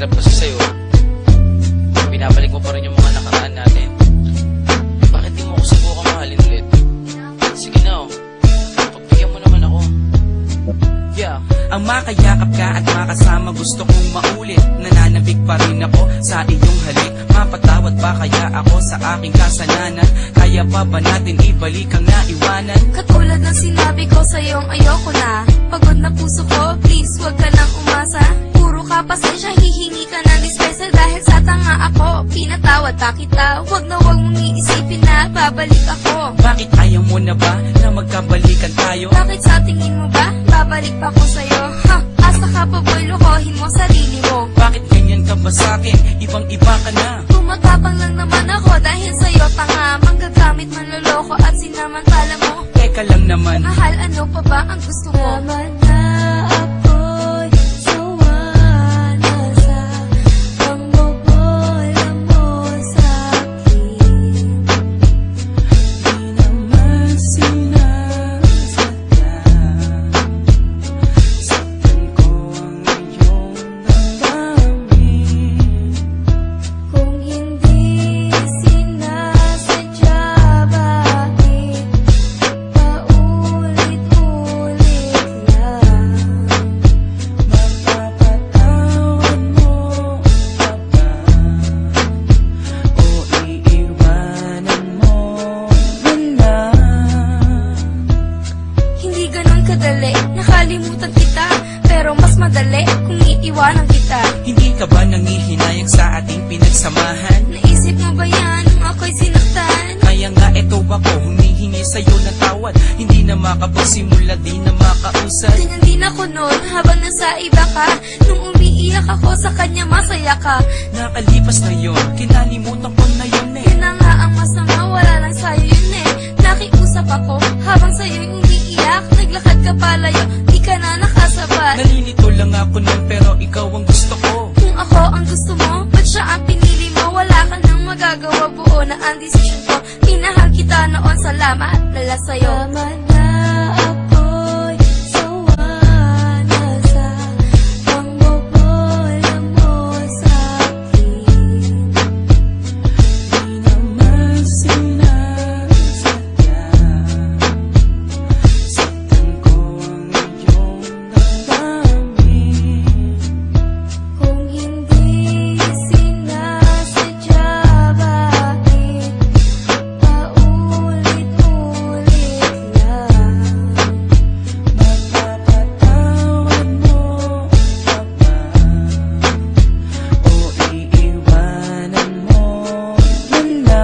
mahirap kasi sa'yo, binabalik mo pa rin yung mga nakaraan natin. Bakit di mo ako subukang mahalin ulit? Sige na, pagbigyan mo naman ako. Yeah. Ang makayakap ka at makasama gusto kong maulit. Nananabik pa rin ako sa iyong halik. Mapatawad ba kaya ako sa aking kasalanan? Kaya pa ba natin ibalik ang naiwanan? Katulad ng sinabi ko sa'yong ayoko na. Pagod na puso ko, please wag ka nang umasa. Puro ka pasensya, hihingi ka ng dispensa. Dahil sa tanga ako, pinatawad pa kita. Wag na wag mong iisipin na babalik ako. Bakit ayaw mo na ba na magkabalikan tayo? Bakit sa tingin mo ba babalik pa ko sa'yo? Ha, asa ka pa boy, lokohin mo sarili mo. Bakit ganyan ka ba sa'kin? Ibang iba ka na. Tumatapang lang naman ako dahil sa'yo tanga. Manggagamit, manloloko at sinamantala mo. Teka lang naman, Mahal, ano pa ba ang gusto mo? Naman na ako'y sawa na sa pangbobola mo sa'kin. di naman sinasadya. Saktan ko ang iyong damdamin. Kung hindi sinasadya, bakit paulit-ulit lang? Mapapatawad mo pa ba? O iiwanan mo na? Hindi ganun kadali, nakalimutan kita. Pero mas madali kung iiwanan kita. Hindi ka ba nangihinayang sa ating pinagsamahan? Naisip mo ba yan nung ako'y sinaktan? Kaya nga eto ako, humihingi sa'yo ng tawad. Hindi na makapagsimula, di na makausad. Ganyan din ako noon habang nasa iba ka. Nung umiiyak ako sa kanya, masaya ka. Nakalipas na yun, kinalimutan ko na yun eh. Yun na nga ang masama, wala lang sa'yo yun eh. Nakiusap ako habang sa'yo'y umiiyak. Naglakad ka palayo, di ka na nakasabat. Nalilito lang ako nun pero ikaw ang gusto ko. Kung ako ang gusto mo, ba't siya ang pinili mo? Wala ka nang magagawa, buo na ang desisyon ko. Minahal kita noon, salamat nala sa'yo. Tama na ako'y sawa na sa pangbobola mo sa'kin. Di naman sinasadya. Saktan ko ang iyong damdamin. Kung hindi sinasadya, bakit paulit-ulit lang? Mapapatawad mo pa ba? O iiwanan mo na?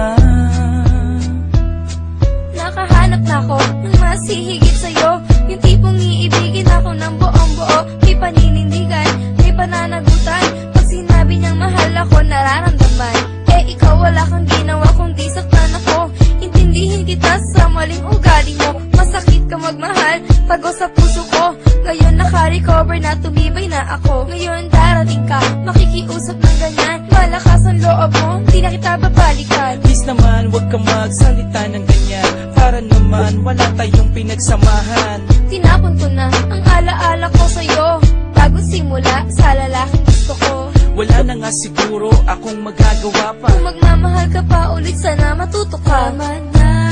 Nakahanap na ako ng mas hihigit sa'yo. Yung tipong iibigin ako ng buong-buo. May paninindigan, may pananagutan. Pag sinabi niyang mahal ako, nararamdaman. Eh ikaw wala kang ginawa kundi saktan ako. Intindihin kita sa maling ugali mo. Masakit ka magmahal, pagod sa puso ko. Ngayon naka-recover na, tumibay na ako. Ngayon darating ka, makikiusap ng ganyan. Malakas ang loob mo, di na kita babalikan. Please naman, huwag kang magsalita ng ganyan. Para naman, wala tayong pinagsamahan. Tinapon ko na ang alaala ko sa'yo. Bagong simula sa lalaking gusto ko. Wala na nga siguro akong magagawa pa. Kung magmamahal ka pa ulit, sana matuto ka. Tama na